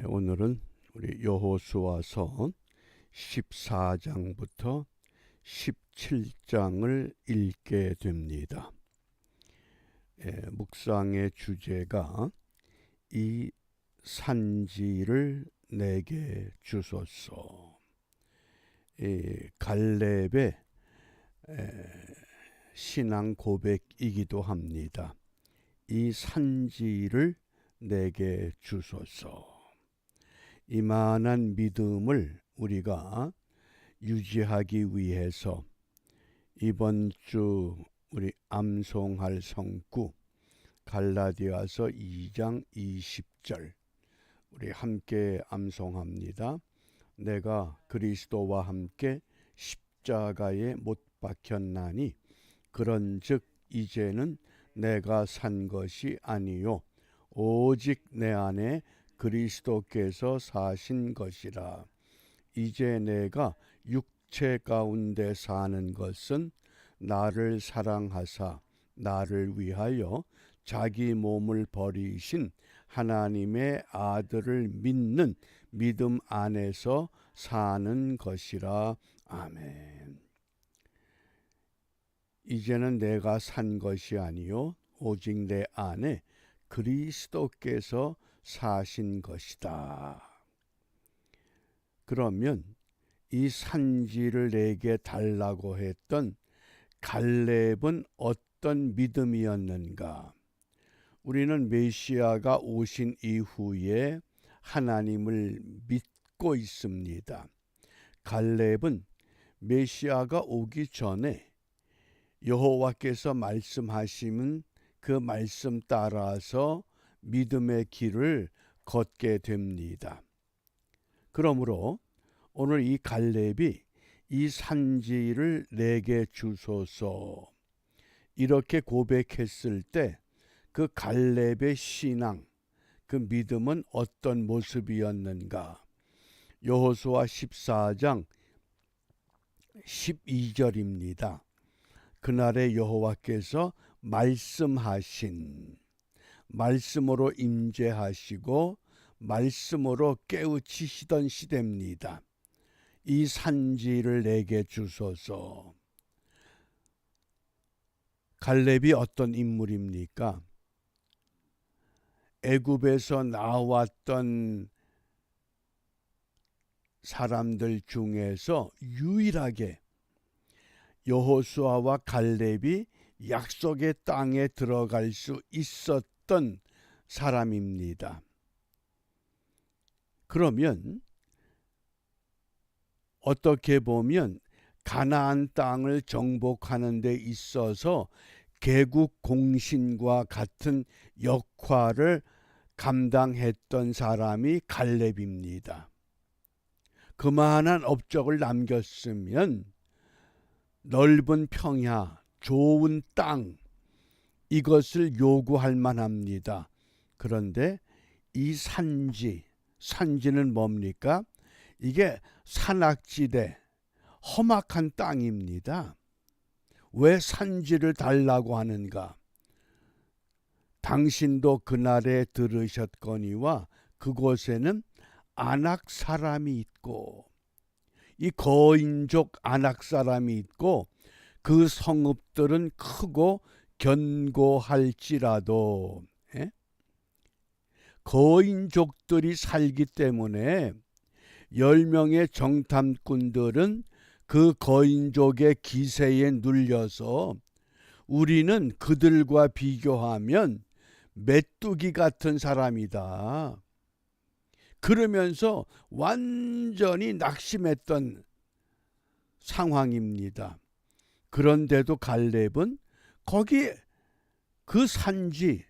오늘은 우리 여호수아서 14장부터 17장을 읽게 됩니다. 묵상의 주제가 이 산지를 내게 주소서. 갈렙의 신앙 고백이기도 합니다. 이 산지를 내게 주소서. 이만한 믿음을 우리가 유지하기 위해서 이번 주 우리 암송할 성구 갈라디아서 2장 20절 우리 함께 암송합니다. 내가 그리스도와 함께 십자가에 못 박혔나니 그런즉 이제는 내가 산 것이 아니요 오직 내 안에 그리스도께서 사신 것이라. 이제 내가 육체 가운데 사는 것은 나를 사랑하사 나를 위하여 자기 몸을 버리신 하나님의 아들을 믿는 믿음 안에서 사는 것이라. 아멘. 이제는 내가 산 것이 아니요 오직 내 안에 그리스도께서 사신 것이다. 그러면 이 산지를 내게 달라고 했던 갈렙은 어떤 믿음이었는가? 우리는 메시아가 오신 이후에 하나님을 믿고 있습니다. 갈렙은 메시아가 오기 전에 여호와께서 말씀하시면 그 말씀 따라서 믿음의 길을 걷게 됩니다. 그러므로 오늘 이 갈렙이 이 산지를 내게 주소서 이렇게 고백했을 때 그 갈렙의 신앙, 그 믿음은 어떤 모습이었는가? 여호수아 14장 12절입니다. 그날에 여호와께서 말씀으로 임재하시고 말씀으로 깨우치시던 시대입니다. 이 산지를 내게 주소서. 갈렙이 어떤 인물입니까? 애굽에서 나왔던 사람들 중에서 유일하게 여호수아와 갈렙이 약속의 땅에 들어갈 수 있었던 사람입니다. 그러면 어떻게 보면 가나안 땅을 정복하는 데 있어서 개국 공신과 같은 역할을 감당했던 사람이 갈렙입니다. 그만한 업적을 남겼으면 넓은 평야, 좋은 땅, 이것을 요구할 만합니다. 그런데 이 산지는 뭡니까? 이게 산악지대, 험악한 땅입니다. 왜 산지를 달라고 하는가? 당신도 그날에 들으셨거니와 그곳에는 아낙 사람이 있고 이 거인족 아낙 사람이 있고 그 성읍들은 크고 견고할지라도 거인족들이 살기 때문에 10명의 정탐꾼들은 그 거인족의 기세에 눌려서 우리는 그들과 비교하면 메뚜기 같은 사람이다. 그러면서 완전히 낙심했던 상황입니다. 그런데도 갈렙은 거기 그 산지,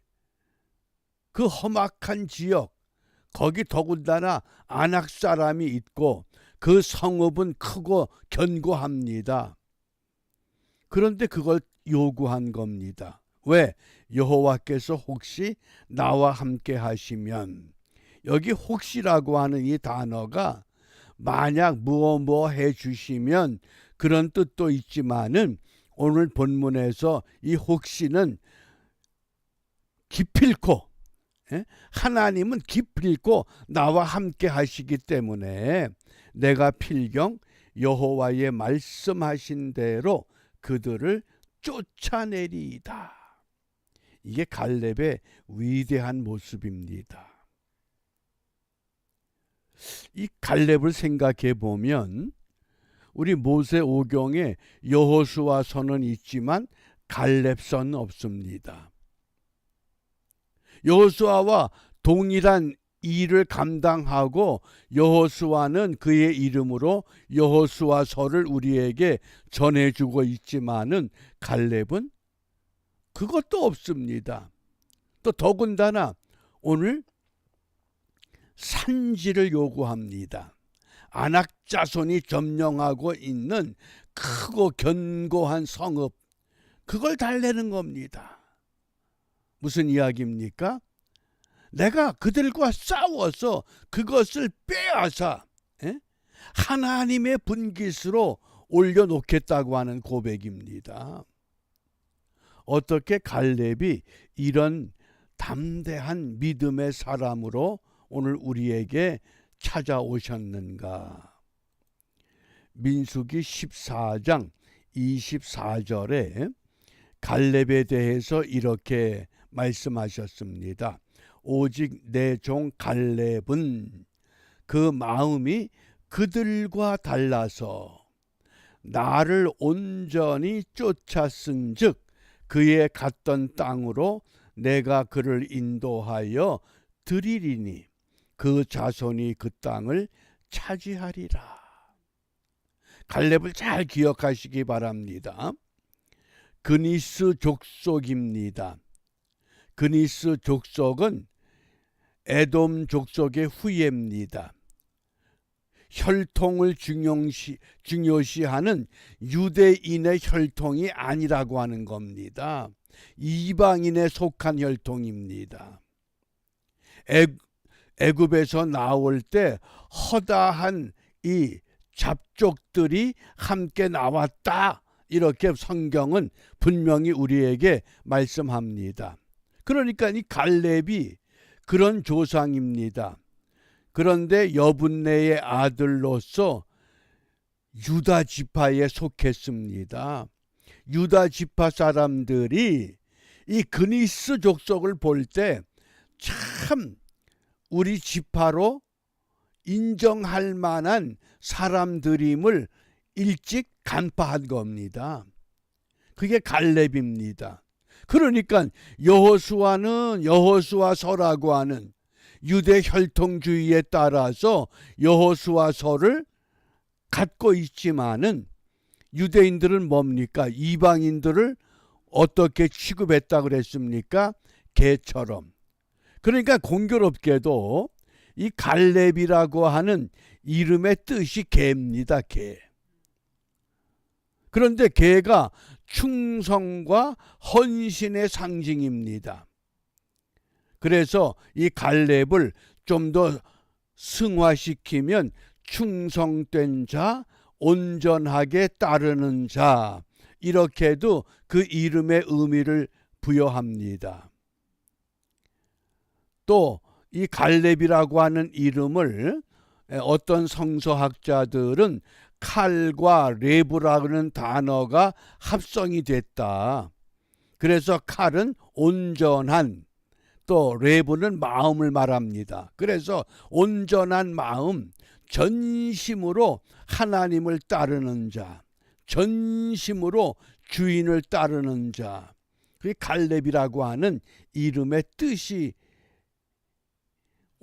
그 험악한 지역, 거기 더군다나 아낙 사람이 있고 그 성읍은 크고 견고합니다. 그런데 그걸 요구한 겁니다. 왜? 여호와께서 혹시 나와 함께 하시면, 여기 혹시라고 하는 이 단어가 만약 무엇 해주시면 그런 뜻도 있지만은 오늘 본문에서 이 혹시는 기필코 예? 하나님은 기필코 나와 함께 하시기 때문에 내가 필경 여호와의 말씀하신 대로 그들을 쫓아내리이다. 이게 갈렙의 위대한 모습입니다. 이 갈렙을 생각해 보면 우리 모세오경에 여호수아서는 있지만 갈렙서는 없습니다. 여호수아와 동일한 일을 감당하고 여호수아는 그의 이름으로 여호수아서를 우리에게 전해주고 있지만은 갈렙은 그것도 없습니다. 또 더군다나 오늘 산지를 요구합니다. 아낙 자손이 점령하고 있는 크고 견고한 성읍, 그걸 달래는 겁니다. 무슨 이야기입니까? 내가 그들과 싸워서 그것을 빼앗아 하나님의 분깃으로 올려놓겠다고 하는 고백입니다. 어떻게 갈렙이 이런 담대한 믿음의 사람으로 오늘 우리에게 찾아오셨는가? 민수기 14장 24절에 갈렙에 대해서 이렇게 말씀하셨습니다. 오직 내 종 갈렙은 그 마음이 그들과 달라서 나를 온전히 쫓았은즉 그의 갔던 땅으로 내가 그를 인도하여 드리리니 그 자손이 그 땅을 차지하리라. 갈렙을 잘 기억하시기 바랍니다. 그니스 족속입니다. 그니스 족속은 에돔 족속의 후예입니다. 혈통을 중요시하는 유대인의 혈통이 아니라고 하는 겁니다. 이방인에 속한 혈통입니다. 애굽에서 나올 때 허다한 이 잡족들이 함께 나왔다, 이렇게 성경은 분명히 우리에게 말씀합니다. 그러니까 이 갈렙이 그런 조상입니다. 그런데 여분네의 아들로서 유다 지파에 속했습니다. 유다 지파 사람들이 이 그니스 족속을 볼 때 참 우리 지파로 인정할 만한 사람들임을 일찍 간파한 겁니다. 그게 갈렙입니다. 그러니까 여호수아는 여호수아서라고 하는 유대 혈통주의에 따라서 여호수아서를 갖고 있지만은 유대인들은 뭡니까? 이방인들을 어떻게 취급했다 그랬습니까? 개처럼. 그러니까 공교롭게도 이 갈렙이라고 하는 이름의 뜻이 개입니다. 개. 그런데 개가 충성과 헌신의 상징입니다. 그래서 이 갈렙을 좀 더 승화시키면 충성된 자, 온전하게 따르는 자, 이렇게도 그 이름의 의미를 부여합니다. 또 이 갈렙이라고 하는 이름을 어떤 성서학자들은 칼과 레브라는 단어가 합성이 됐다. 그래서 칼은 온전한, 또 레브는 마음을 말합니다. 그래서 온전한 마음, 전심으로 하나님을 따르는 자, 전심으로 주인을 따르는 자, 그게 갈렙이라고 하는 이름의 뜻이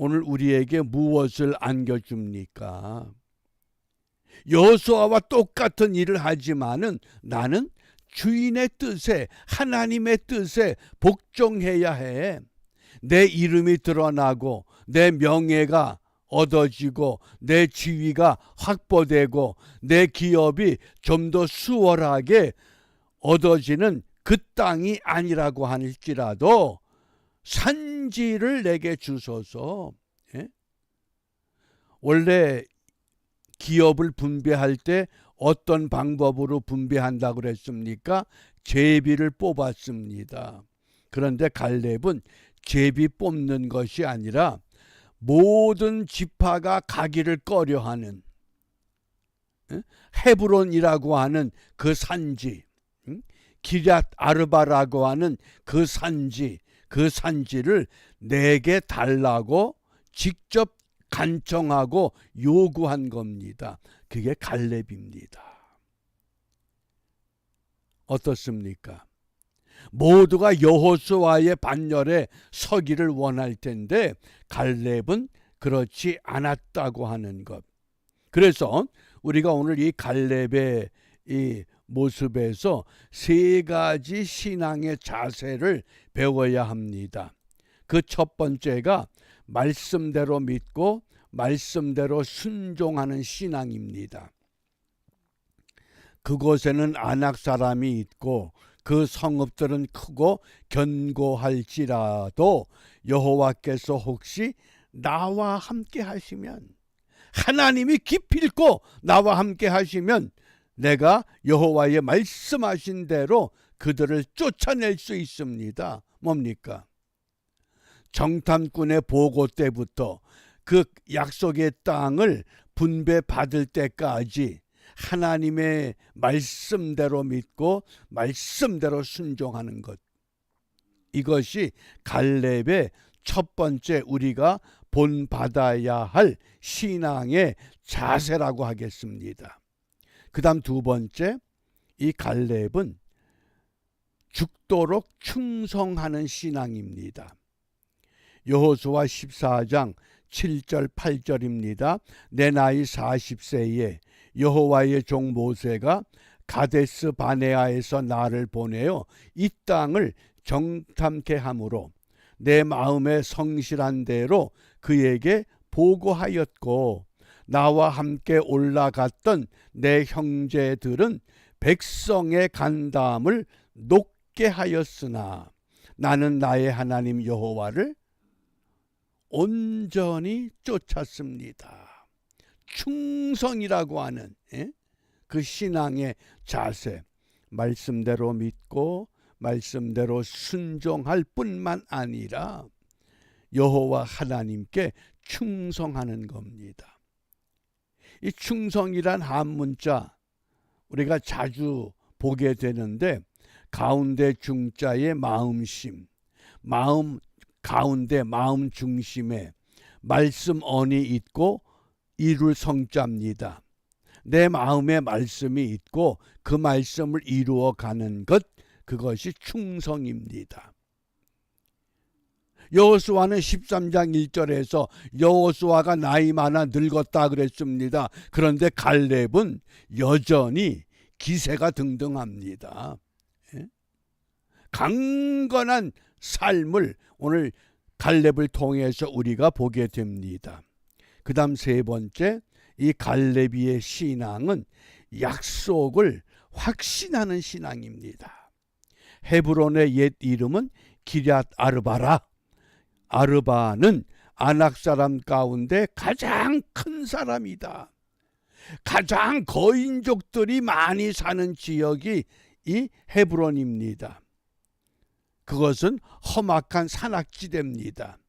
오늘 우리에게 무엇을 안겨줍니까? 여호수아와 똑같은 일을 하지만은 나는 주인의 뜻에, 하나님의 뜻에 복종해야 해. 내 이름이 드러나고 내 명예가 얻어지고 내 지위가 확보되고 내 기업이 좀 더 수월하게 얻어지는 그 땅이 아니라고 할지라도 산지를 내게 주소서. 원래 기업을 분배할 때 어떤 방법으로 분배한다고 그랬습니까? 제비를 뽑았습니다. 그런데 갈렙은 제비 뽑는 것이 아니라 모든 지파가 가기를 꺼려하는 헤브론이라고 하는 그 산지, 기럇 아르바라고 하는 그 산지를 내게 달라고 직접 간청하고 요구한 겁니다. 그게 갈렙입니다. 어떻습니까? 모두가 여호수아의 반열에 서기를 원할 텐데 갈렙은 그렇지 않았다고 하는 것. 그래서 우리가 오늘 이 갈렙의 이 모습에서 세 가지 신앙의 자세를 배워야 합니다. 그 첫 번째가 말씀대로 믿고 말씀대로 순종하는 신앙입니다. 그곳에는 아낙 사람이 있고 그 성읍들은 크고 견고할지라도 여호와께서 혹시 나와 함께 하시면, 하나님이 기필코 나와 함께 하시면 내가 여호와의 말씀하신 대로 그들을 쫓아낼 수 있습니다. 뭡니까? 정탐꾼의 보고 때부터 그 약속의 땅을 분배받을 때까지 하나님의 말씀대로 믿고 말씀대로 순종하는 것, 이것이 갈렙의 첫 번째 우리가 본받아야 할 신앙의 자세라고 하겠습니다. 그 다음 두 번째, 이 갈렙은 죽도록 충성하는 신앙입니다. 여호수아 14장 7절 8절입니다. 내 나이 40세에 여호와의 종 모세가 가데스 바네아에서 나를 보내어 이 땅을 정탐케 함으로 내 마음에 성실한 대로 그에게 보고하였고, 나와 함께 올라갔던 내 형제들은 백성의 간담을 높게 하였으나 나는 나의 하나님 여호와를 온전히 쫓았습니다. 충성이라고 하는 그 신앙의 자세, 말씀대로 믿고 말씀대로 순종할 뿐만 아니라 여호와 하나님께 충성하는 겁니다. 이 충성이란 한문자 우리가 자주 보게 되는데, 가운데 중자의 마음심, 마음 가운데 마음 중심에 말씀 언이 있고 이룰 성자입니다. 내 마음에 말씀이 있고 그 말씀을 이루어가는 것, 그것이 충성입니다. 여호수아는 13장 1절에서 여호수아가 나이 많아 늙었다 그랬습니다. 그런데 갈렙은 여전히 기세가 등등합니다. 강건한 삶을 오늘 갈렙을 통해서 우리가 보게 됩니다. 그 다음 세 번째, 이 갈렙의 신앙은 약속을 확신하는 신앙입니다. 헤브론의 옛 이름은 기럇 아르바라. 아르바는 아낙 사람 가운데 가장 큰 사람이다. 가장 거인족들이 많이 사는 지역이 이 헤브론입니다. 그것은 험악한 산악지대입니다.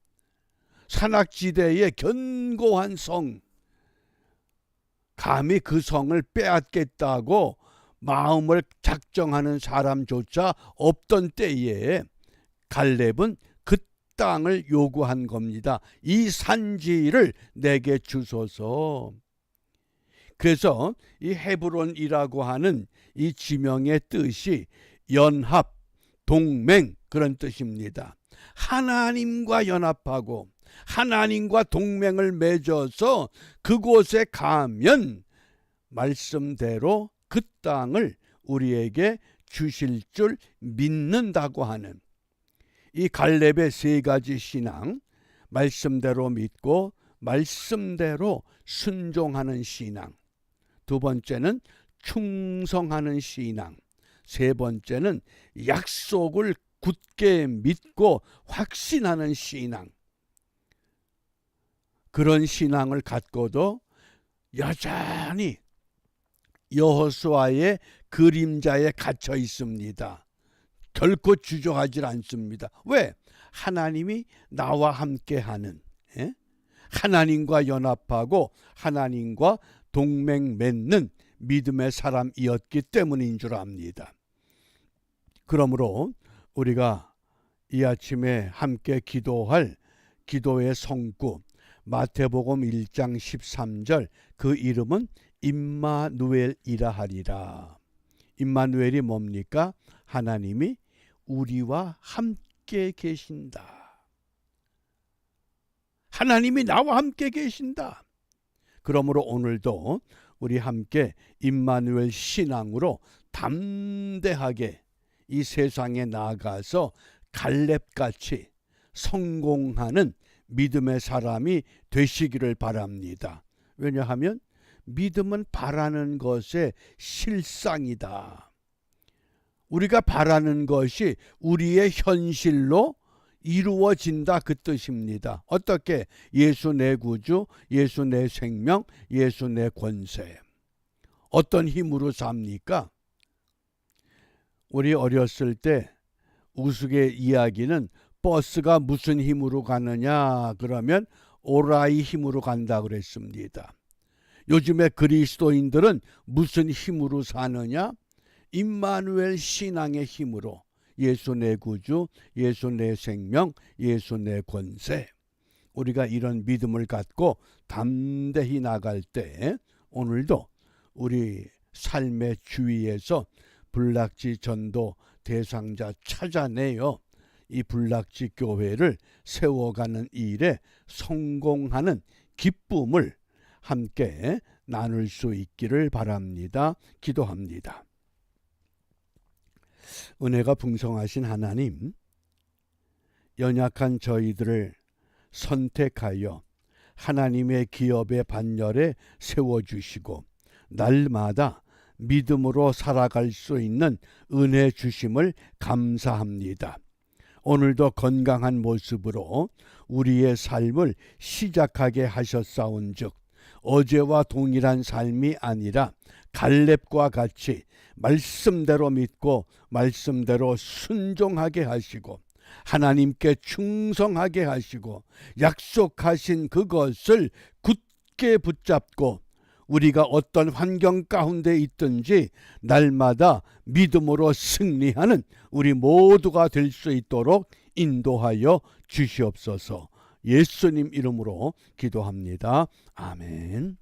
산악지대의 견고한 성, 감히 그 성을 빼앗겠다고 마음을 작정하는 사람조차 없던 때에 갈렙은 그 땅을 요구한 겁니다. 이 산지를 내게 주소서. 그래서 이 헤브론이라고 하는 이 지명의 뜻이 연합, 동맹, 그런 뜻입니다. 하나님과 연합하고 하나님과 동맹을 맺어서 그곳에 가면 말씀대로 그 땅을 우리에게 주실 줄 믿는다고 하는 이 갈렙의 세 가지 신앙, 말씀대로 믿고 말씀대로 순종하는 신앙, 두 번째는 충성하는 신앙, 세 번째는 약속을 굳게 믿고 확신하는 신앙. 그런 신앙을 갖고도 여전히 여호수아의 그림자에 갇혀 있습니다. 결코 주저하지 않습니다. 왜? 하나님이 나와 함께하는, 하나님과 연합하고 하나님과 동맹 맺는 믿음의 사람이었기 때문인 줄 압니다. 그러므로 우리가 이 아침에 함께 기도할 기도의 성구, 마태복음 1장 13절, 그 이름은 임마누엘이라 하리라. 임마누엘이 뭡니까? 하나님이 우리와 함께 계신다. 하나님이 나와 함께 계신다. 그러므로 오늘도 우리 함께 임마누엘 신앙으로 담대하게 이 세상에 나아가서 갈렙같이 성공하는 믿음의 사람이 되시기를 바랍니다. 왜냐하면 믿음은 바라는 것의 실상이다. 우리가 바라는 것이 우리의 현실로 이루어진다, 그 뜻입니다. 어떻게? 예수 내 구주, 예수 내 생명, 예수 내 권세. 어떤 힘으로 삽니까? 우리 어렸을 때 우스갯 이야기는 버스가 무슨 힘으로 가느냐 그러면 오라이 힘으로 간다 그랬습니다. 요즘에 그리스도인들은 무슨 힘으로 사느냐? 임마누엘 신앙의 힘으로. 예수 내 구주, 예수 내 생명, 예수 내 권세. 우리가 이런 믿음을 갖고 담대히 나갈 때 오늘도 우리 삶의 주위에서 불락지 전도 대상자 찾아내어 이 불락지 교회를 세워가는 일에 성공하는 기쁨을 함께 나눌 수 있기를 바랍니다. 기도합니다. 은혜가 풍성하신 하나님, 연약한 저희들을 선택하여 하나님의 기업의 반열에 세워주시고 날마다 믿음으로 살아갈 수 있는 은혜 주심을 감사합니다. 오늘도 건강한 모습으로 우리의 삶을 시작하게 하셨사온즉 어제와 동일한 삶이 아니라 갈렙과 같이 말씀대로 믿고 말씀대로 순종하게 하시고 하나님께 충성하게 하시고 약속하신 그것을 굳게 붙잡고 우리가 어떤 환경 가운데 있든지 날마다 믿음으로 승리하는 우리 모두가 될 수 있도록 인도하여 주시옵소서. 예수님 이름으로 기도합니다. 아멘.